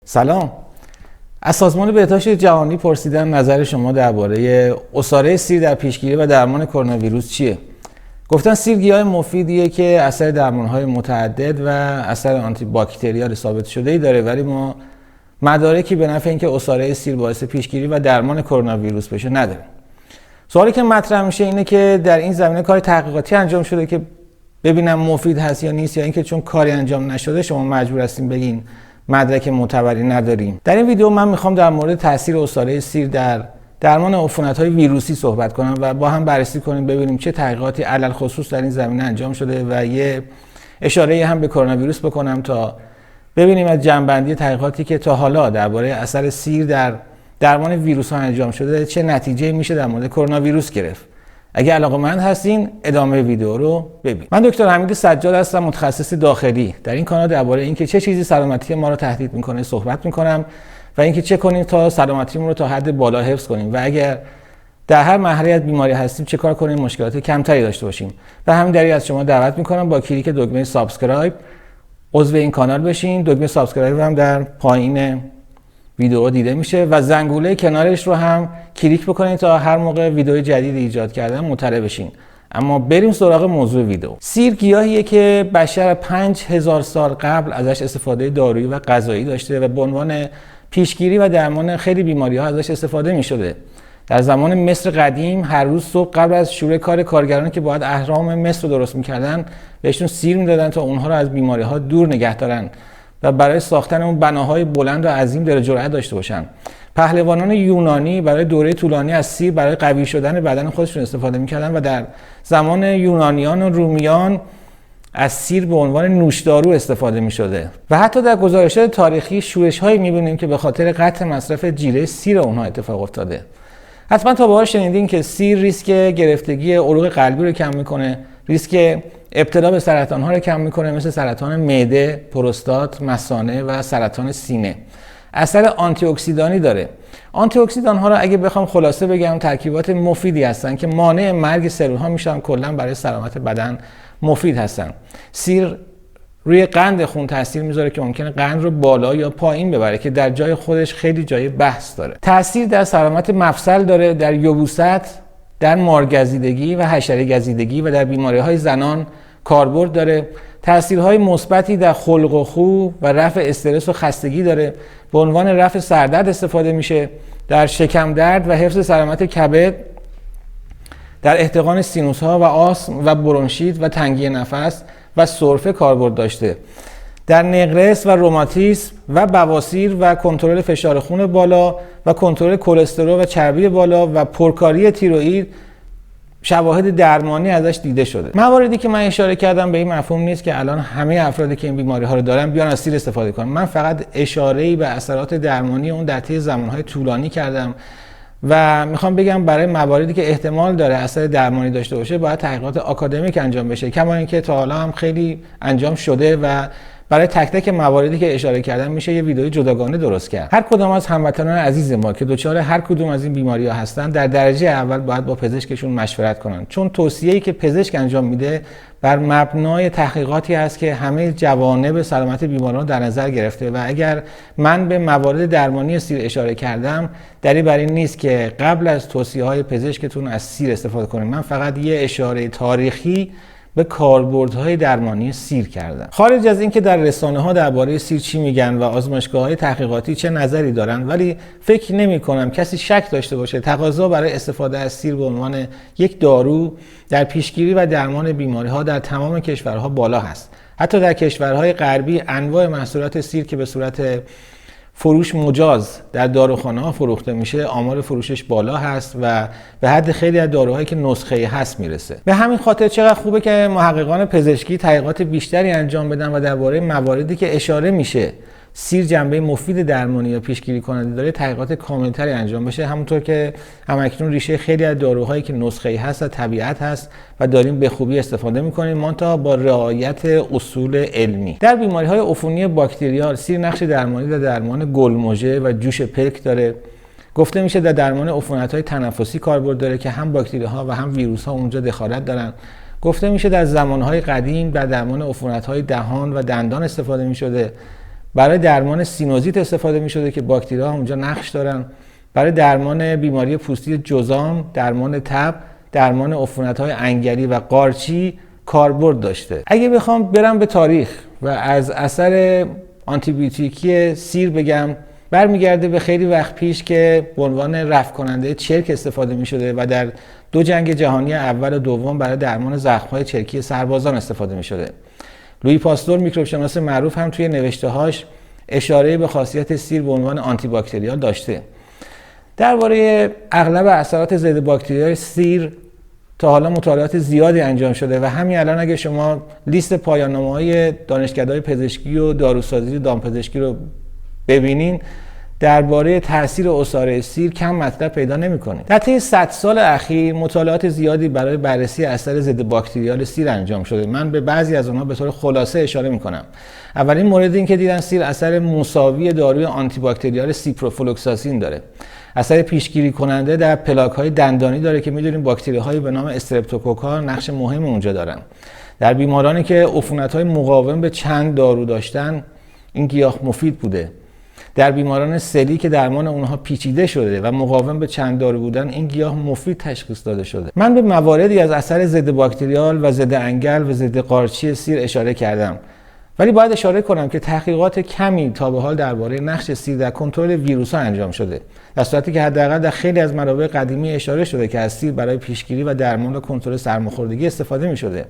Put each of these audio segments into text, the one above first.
سلام. از سازمان بهداشت جهانی پرسیدم نظر شما درباره عصاره سیر در پیشگیری و درمان کرونا ویروس چیه؟ گفتن سیر گیاه مفیدیه که اثر درمانهای متعدد و اثر آنتی باکتریال ثابت شده‌ای داره، ولی ما مدارکی به نفع اینکه عصاره سیر باعث پیشگیری و درمان کرونا ویروس بشه نداریم. سوالی که مطرح میشه اینه که در این زمینه کار تحقیقاتی انجام شده که ببینم مفید هست یا نیست، یا اینکه چون کاری انجام نشده شما مجبور هستین بگین مدرک معتبری نداریم. در این ویدیو من میخوام در مورد تاثیر عصاره سیر در درمان عفونت‌های ویروسی صحبت کنم و با هم بررسی کنیم ببینیم چه تحقیقاتی علل خصوص در این زمینه انجام شده و یه اشاره هم به کرونا ویروس بکنم تا ببینیم از جنبندی تحقیقاتی که تا حالا درباره اثر سیر در درمان ویروس‌ها انجام شده چه نتیجه‌ای میشه در مورد کرونا ویروس گرفت. اگه علاقه‌مند هستین ادامه ویدیو رو ببینید. من دکتر حمید سجاد هستم، متخصص داخلی. در این کانال درباره اینکه چه چیزی سلامتی ما رو تهدید میکنه صحبت میکنم و اینکه چه کنیم تا سلامتیمون رو تا حد بالا حفظ کنیم و اگر در هر مرحله از بیماری هستیم چه کار کنیم مشکلات کمتری داشته باشیم. و همین دلیل از شما دعوت میکنم با کلیک دکمه سابسکرایب عضو این کانال بشین. دکمه سابسکرایب هم در پایین ویدیو دیده میشه و زنگوله کنارش رو هم کلیک بکنید تا هر موقع ویدیو جدید ایجاد کردم مطلع بشین. اما بریم سراغ موضوع ویدیو. سیر گیاهیه که بشر 5000 سال قبل ازش استفاده دارویی و غذایی داشته و به عنوان پیشگیری و درمان خیلی بیماری‌ها ازش استفاده می‌شده. در زمان مصر قدیم هر روز صبح قبل از شروع کار کارگرانی که باید اهرام مصر رو درست می‌کردن بهشون سیر می‌دادن تا اونها رو از بیماری‌ها دور نگه دارن و برای ساختن اون بناهای بلند و عظیم دل جرأت داشته باشن. پهلوانان یونانی برای دوره طولانی از سیر برای قوی شدن بدن خودشون استفاده می‌کردن و در زمان یونانیان و رومیان از سیر به عنوان نوشدارو استفاده می‌شده و حتی در گزارشات تاریخی شورش‌هایی می‌بینیم که به خاطر قطع مصرف جیره سیر اونها اتفاق افتاده. حتما تا به حال شنیدین که سیر ریسک گرفتگی عروق قلبی رو کم می‌کنه، ریسک ابتلا به سرطان‌ها رو کم می‌کنه مثل سرطان معده، پروستات، مثانه و سرطان سینه. اثر آنتی اکسیدانی داره. آنتی اکسیدان‌ها رو اگه بخوام خلاصه بگم ترکیبات مفیدی هستن که مانع مرگ سلول‌ها میشن، کلاً برای سلامت بدن مفید هستن. سیر روی قند خون تاثیر میذاره که ممکنه قند رو بالا یا پایین ببره که در جای خودش خیلی جای بحث داره. تاثیر در سلامت مفصل داره، در یبوست، در مارگزیدگی و حشره گزیدگی و در بیماری‌های زنان کاربرد داره. تاثیرهای مثبتی در خلق و خو و رفع استرس و خستگی داره. به عنوان رفع سردرد استفاده میشه، در شکم درد و حفظ سلامت کبد، در احتقان سینوس‌ها و آسم و برونشیت و تنگی نفس و سرفه کاربرد داشته. در نقرس و روماتیسم و بواسیر و کنترل فشار خون بالا و کنترل کلسترول و چربی بالا و پرکاری تیروئید شواهد درمانی ازش دیده شده. مواردی که من اشاره کردم به این مفهوم نیست که الان همه افرادی که این بیماری ها رو دارن بیان از سیر استفاده کنن. من فقط اشاره‌ای به اثرات درمانی اون در طی زمانهای طولانی کردم و میخوام بگم برای مواردی که احتمال داره اثر درمانی داشته باشه باید تحقیقات آکادمیک انجام بشه، کما اینکه تا حالا هم خیلی انجام شده و برای تک تک مواردی که اشاره کردم میشه یه ویدیوی جداگانه درست کرد. هر کدوم از هموطنان عزیز ما که دچار هر کدوم از این بیماری‌ها هستن در درجه اول باید با پزشکشون مشورت کنن، چون توصیه‌ای که پزشک انجام میده بر مبنای تحقیقاتی هست که همه جوانب سلامت بیماران در نظر گرفته و اگر من به موارد درمانی سیر اشاره کردم دلیل بر این نیست که قبل از توصیه‌های پزشکتون از سیر استفاده کنید. من فقط یه اشاره تاریخی به کاربردهای درمانی سیر کردن. خارج از اینکه در رسانه‌ها درباره سیر چی میگن و آزمایشگاه‌های تحقیقاتی چه نظری دارن، ولی فکر نمی‌کنم کسی شک داشته باشه تقاضا برای استفاده از سیر به عنوان یک دارو در پیشگیری و درمان بیماری‌ها در تمام کشورها بالا هست. حتی در کشورهای غربی انواع محصولات سیر که به صورت فروش مجاز در داروخانه‌ها فروخته میشه آمار فروشش بالا هست و به حد خیلی از داروهایی که نسخه‌ای هست میرسه. به همین خاطر چقدر خوبه که محققان پزشکی تحقیقات بیشتری انجام بدن و درباره مواردی که اشاره میشه سیر جنبه مفید درمانی یا پیشگیری کننده داره تحقیقات کاملتری انجام بشه، همونطور که همکنون ریشه خیلی از داروهایی که نسخه‌ای هست و طبیعت هست و داریم به خوبی استفاده می‌کنیم منتها با رعایت اصول علمی. در بیماری‌های عفونی باکتریال سیر نقش درمانی در درمان گلمژه و جوش پلک داره. گفته میشه در درمان عفونت‌های تنفسی کاربرد داره که هم باکتری‌ها و هم ویروس‌ها اونجا دخالت دارن. گفته میشه در زمانهای قدیم در درمان عفونت‌های دهان و دندان استفاده می‌شده. برای درمان سینوزیت استفاده می شده که باکتری‌ها اونجا نقش دارن، برای درمان بیماری پوستی جذام، درمان تب، درمان عفونت‌های انگلی و قارچی کاربرد داشته. اگه بخوام برم به تاریخ و از اثر آنتیبیوتیکی سیر بگم، برمیگرده به خیلی وقت پیش که به عنوان رفع کننده چرک استفاده می شده و در 2 جنگ جهانی اول و دوم برای درمان زخم‌های چرکی سربازان استفاده می شده. لویی پاستور میکروب شناس معروف هم توی نوشته‌هاش اشاره به خاصیت سیر به عنوان آنتی باکتریال داشته. درباره اغلب اثرات ضد باکتریای سیر تا حالا مطالعات زیادی انجام شده و همین الان اگه شما لیست پایان‌نامه‌های دانشکده‌های پزشکی و داروسازی و دامپزشکی رو ببینین، درباره تاثیر عصاره سیر کم مطلب پیدا نمی‌کنید. در طی 100 سال اخیر مطالعات زیادی برای بررسی اثر ضد باکتریال سیر انجام شده. من به بعضی از اونها به طور خلاصه اشاره می‌کنم. اولین مورد این که دیدن سیر اثر مساوی داروی آنتی باکتریال سیپروفلوکساسین داره. اثر پیشگیری کننده در پلاک‌های دندانی داره که می‌دونیم باکتری‌هایی به نام استرپتوکوکا نقش مهم اونجا دارن. در بیمارانی که عفونت‌های مقاوم به چند دارو داشتن این گیاه مفید بوده. در بیماران سلی که درمان اونها پیچیده شده و مقاوم به چند دارو بودن این گیاه مفید تشخیص داده شده. من به مواردی از اثر ضد باکتریال و ضد انگل و ضد قارچی سیر اشاره کردم. ولی باید اشاره کنم که تحقیقات کمی تا به حال درباره نقش سیر در کنترل ویروس‌ها انجام شده. در صورتی که حداقل در خیلی از منابع قدیمی اشاره شده که از سیر برای پیشگیری و درمان و کنترل سرماخوردگی استفاده می‌شده.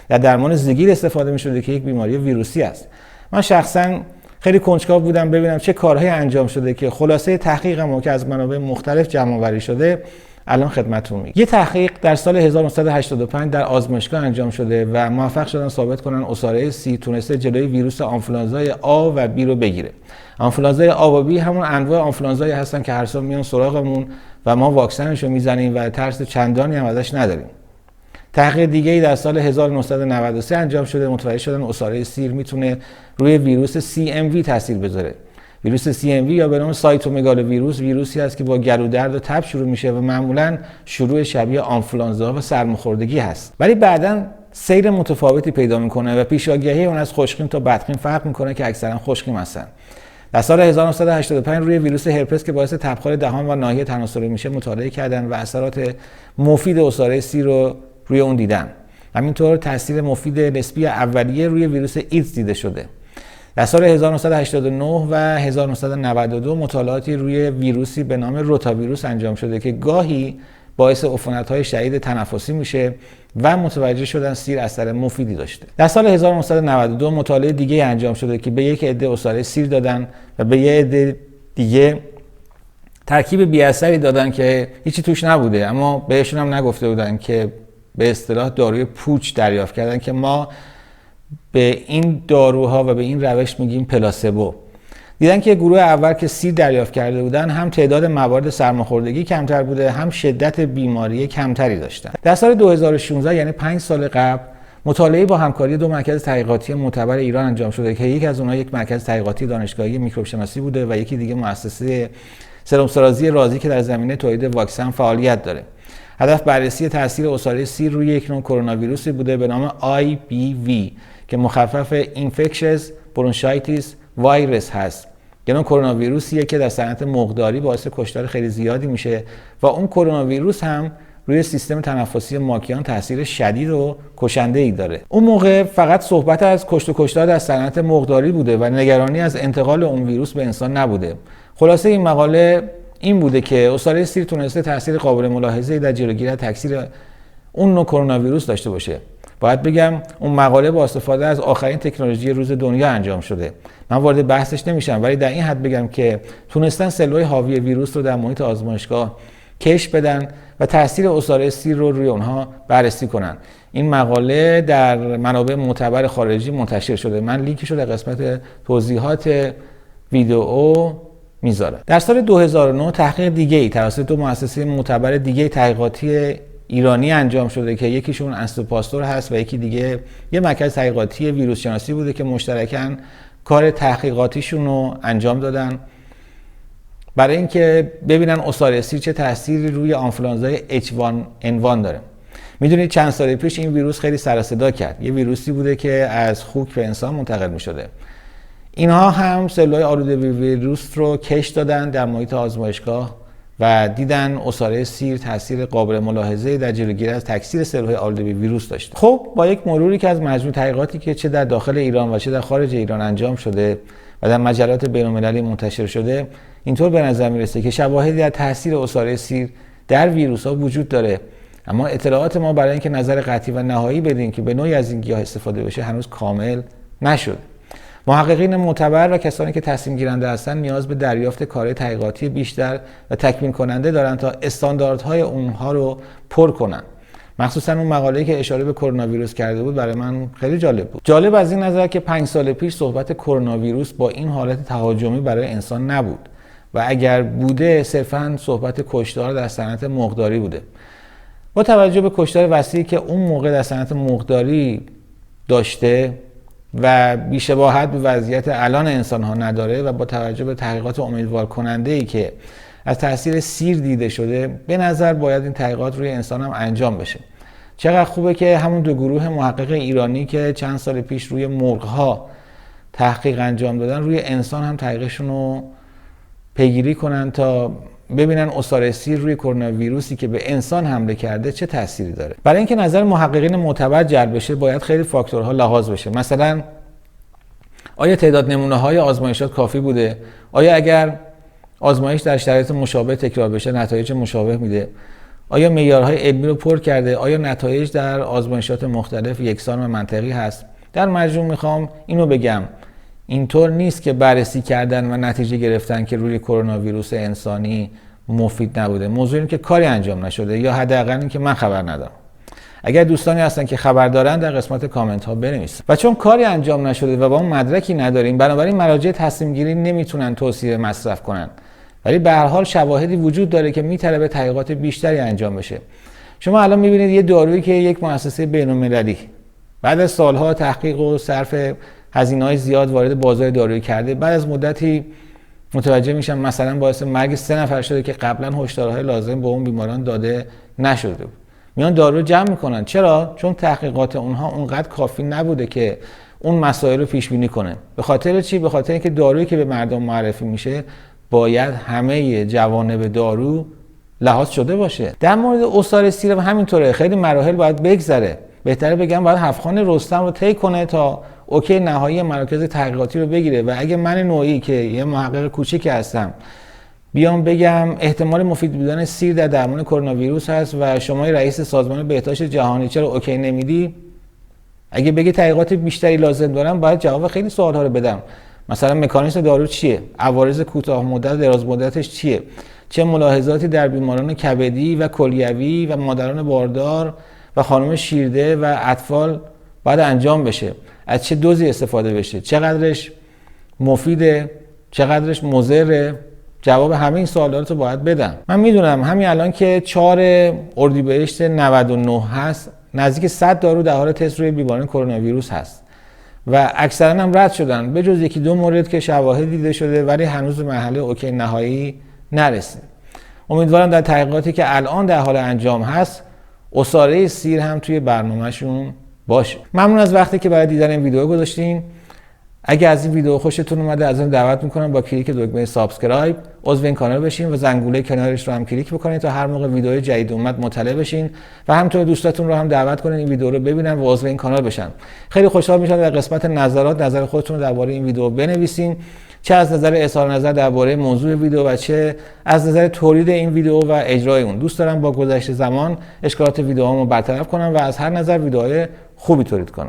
در درمان زگیل استفاده می‌شده که یک بیماری ویروسی است. من شخصاً خیلی کنجکاو بودم ببینم چه کارهایی انجام شده که خلاصه تحقیقم که از منابع مختلف جمع‌آوری شده الان خدمتتون میگم. یه تحقیق در سال 1985 در آزمایشگاه انجام شده و موفق شدن ثابت کنن عصاره سی تونسته جلوی ویروس آنفولانزای آ و بی رو بگیره. آنفولانزای آ و بی همون انواع آنفولانزایی هستن که هر سال میان سراغمون و ما واکسنشو میزنیم و ترس چندانی هم ازش نداریم. تحقیق دیگه‌ای در سال 1993 انجام شده، متوجه شدن عصاره سیر میتونه روی ویروس CMV تاثیر بذاره. ویروس CMV یا به نام سایتومگالوویروس ویروسی است که با گلودرد و تب شروع میشه و معمولاً شروع شبیه آنفولانزا و سرماخوردگی هست. ولی بعداً سیر متفاوتی پیدا میکنه و پیشاگهی اون از خوشخیم تا بدخیم فرق میکنه که اکثرا خوشخیم هستن. در سال 1985 روی ویروس هرپس که باعث تبخال دهان و ناحیه تناسلی میشه مطالعه کردن و اثرات مفید عصاره سیر رو روی اون دیدن. همینطور تاثیر مفید نسبی اولیه روی ویروس ایدز دیده شده. در سال 1989 و 1992 مطالعاتی روی ویروسی به نام روتاویروس انجام شده که گاهی باعث عفونت‌های شدید تنفسی میشه و متوجه شدن سیر اثر مفیدی داشته. در سال 1992 مطالعه دیگه انجام شده که به یک عده عصاره سیر دادن و به یک عده دیگه ترکیب بی‌اثری دادن که هیچی توش نبوده، اما بهشون هم نگفته بودن که به اصطلاح داروی پوچ دریافت کردن که ما به این داروها و به این روش میگیم پلاسبو. دیدن که گروه اول که سیر دریافت کرده بودن هم تعداد موارد سرماخوردگی کمتر بوده، هم شدت بیماری کمتری داشتن. در سال 2016 یعنی 5 سال قبل مطالعه با همکاری 2 مرکز تحقیقاتی معتبر ایران انجام شده که یکی از اونها یک مرکز تحقیقاتی دانشگاهی میکروب شناسی بوده و یکی دیگه مؤسسه سرم‌سرازی رازی که در زمینه تولید واکسن فعالیت داره. هدف بررسی تاثیر عصاره سیر روی یک نوع کرونا ویروسی بوده به نام IBV که مخفف اینفکشس برونشایتیس وایرس هست. یه نوع کرونا ویروسیه که در صنعت مرغداری باعث کشتار خیلی زیادی میشه و اون کرونا ویروس هم روی سیستم تنفسی ماکیان تاثیر شدید و کشنده‌ای داره. اون موقع فقط صحبت از کشت و کشتار در صنعت مرغداری بوده و نگرانی از انتقال اون ویروس به انسان نبوده. خلاصه این مقاله این بوده که عصاره سیر تونسته تاثیر قابل ملاحظه‌ای در جلوگیری از تکثیر اون نوع کرونا ویروس داشته باشه. باید بگم اون مقاله با استفاده از آخرین تکنولوژی روز دنیا انجام شده. من وارد بحثش نمیشم، ولی در این حد بگم که تونستن سلول‌های حاوی ویروس رو در محیط آزمایشگاه کشف بدن و تاثیر عصاره سیر رو روی اونها بررسی کنن. این مقاله در منابع معتبر خارجی منتشر شده. من لینکش رو در قسمت توضیحات ویدیو میذارم. در سال 2009 تحقیق دیگه‌ای توسط 2 مؤسسه معتبر دیگه تحقیقاتی ایرانی انجام شده که یکیشون استوپاستور هست و یکی دیگه یه مرکز تحقیقاتی ویروس شناسی بوده که مشترکاً کار تحقیقاتیشون رو انجام دادن برای اینکه ببینن عصاره سیر چه تأثیری روی آنفولانزای H1N1 داره. میدونید چند سال پیش این ویروس خیلی سر و صدا کرد. یه ویروسی بوده که از خوک به انسان منتقل می‌شده. اینها هم سلول‌های آلوده به ویروس رو کش دادن در محیط آزمایشگاه و دیدن عصاره سیر تاثیر قابل ملاحظه‌ای در جلوگیری از تکثیر سلول‌های آلوده به ویروس داشته. خب با یک مروری که از مجموع تحقیقاتی که چه در داخل ایران و چه در خارج ایران انجام شده و در مجلات بین‌المللی منتشر شده، اینطور به نظر میرسه که شواهدی در تاثیر عصاره سیر در ویروس‌ها وجود داره، اما اطلاعات ما برای اینکه نظر قطعی و نهایی بدیم که به نوعی از این گیاه استفاده بشه هنوز کامل نشد. محققین معتبر و کسانی که تصمیم گیرنده هستند نیاز به دریافت کارهای تحقیقاتی بیشتر و تکمیل کننده دارند تا استانداردهای اونها رو پر کنن. مخصوصا اون مقاله‌ای که اشاره به کرونا ویروس کرده بود برای من خیلی جالب بود. جالب از این نظر که 5 سال پیش صحبت کرونا ویروس با این حالت تهاجمی برای انسان نبود و اگر بوده صرفاً صحبت کشتار در صنعت مرغداری بوده. با توجه به کشتار وسیعی که اون موقع در صنعت مرغداری داشته و بی‌شباهت به وضعیت الان انسان‌ها نداره و با توجه به تحقیقات امیدوار کننده‌ای که از تاثیر سیر دیده شده، به نظر باید این تحقیقات روی انسان هم انجام بشه. چقدر خوبه که همون دو گروه محقق ایرانی که چند سال پیش روی مرغ‌ها تحقیق انجام دادن، روی انسان هم تحقیقشون رو پیگیری کنن تا ببینن عصاره سیر روی کرونا ویروسی که به انسان حمله کرده چه تأثیری داره. برای اینکه نظر محققین معتبر جلب بشه باید خیلی فاکتورها لحاظ بشه. مثلا آیا تعداد نمونه‌های آزمایشات کافی بوده؟ آیا اگر آزمایش در شرایط مشابه تکرار بشه نتایج مشابه میده؟ آیا معیارهای علمی رو پر کرده؟ آیا نتایج در آزمایشات مختلف یکسان و منطقی هست؟ در مجموع میخوام اینو بگم، اینطور نیست که بررسی کردن و نتیجه گرفتن که روی کرونا ویروس انسانی مفید نبوده. موضوع اینه که کاری انجام نشده یا حداقل اینکه من خبر ندارم. اگر دوستانی هستن که خبر دارن در قسمت کامنت ها بنویسن. و چون کاری انجام نشده و با اون مدرکی نداریم، بنابراین مراجع تصمیم گیری نمیتونن توصیه مصرف کنن. ولی به هر حال شواهدی وجود داره که میطلبه تحقیقات بیشتری انجام بشه. شما الان میبینید یه دارویی که یک مؤسسه بین‌المللی بعد از سالها تحقیق و صرف هزینه‌های زیاد وارد بازار دارویی کرده، بعد از مدتی متوجه میشن مثلا باعث مرگ 3 نفر شده که قبلا هشدارهای لازم به اون بیماران داده نشده بود. میان دارو جمع میکنن. چرا؟ چون تحقیقات اونها اونقدر کافی نبوده که اون مسائل رو پیش بینی کنه. به خاطر چی؟ به خاطر اینکه دارویی که به مردم معرفی میشه باید همه جوانب دارو لحاظ شده باشه. در مورد عصاره سیر هم همینطوره، خیلی مراحل باید بگذره. بهتره بگم باید هفت‌خوان رستم رو طی کنه تا اوکی نهایی مراکز تحقیقاتی رو بگیره. و اگه من نوعی که یه محقق کوچیک هستم بیام بگم احتمال مفید بودن سیر در درمان کرونا ویروس هست و شما رئیس سازمان بهداشت جهانی چرا اوکی نمیدی؟ اگه بگی تحقیقات بیشتری لازم دارم باید جواب خیلی سوال‌ها رو بدم. مثلا مکانیزم دارو چیه؟ عوارض کوتاه مدت دراز مدتش چیه؟ چه ملاحظاتی در بیماران کبدی و کلیوی و مادران باردار و خانم شیرده و اطفال باید انجام بشه؟ از چه دوزی استفاده بشه؟ چقدرش مفیده؟ چقدرش مضره؟ جواب همه این سوالات رو باید بدم. من میدونم همین الان که 4 اردیبهشت 99 هست، نزدیک 100 دارو در حال تست روی بیماران کرونا ویروس هست و اکثرا هم رد شدن به جز 1-2 مورد که شواهد دیده شده، ولی هنوز به مرحله اوکی نهایی نرسید. امیدوارم در تحقیقاتی که الان در حال انجام هست عصاره سیر هم توی برنامه‌شون باشه. ممنون از وقتی که برای دیدن این ویدیو گذاشتین. اگه از این ویدیو خوشتون اومده از اون دعوت میکنم با کلیک دکمه سابسکرایب عضو این کانال بشین و زنگوله کنارش رو هم کلیک بکنید تا هر موقع ویدیو جدید اومد مطلع بشین و همینطور دوستاتون رو هم دعوت کنین این ویدیو رو ببینن و عضو این کانال بشن. خیلی خوشحال میشم در قسمت نظرات نظر خودتون رو درباره این ویدیو بنویسین، چه از نظر اظهار نظر درباره موضوع ویدیو و چه از نظر تولید این ویدیو و اجرای اون. دوست دارم با گذشت زمان اشکالات ویدیوهامو برطرف کنم و از هر نظر ویدیوهای خوبی تولید کنم.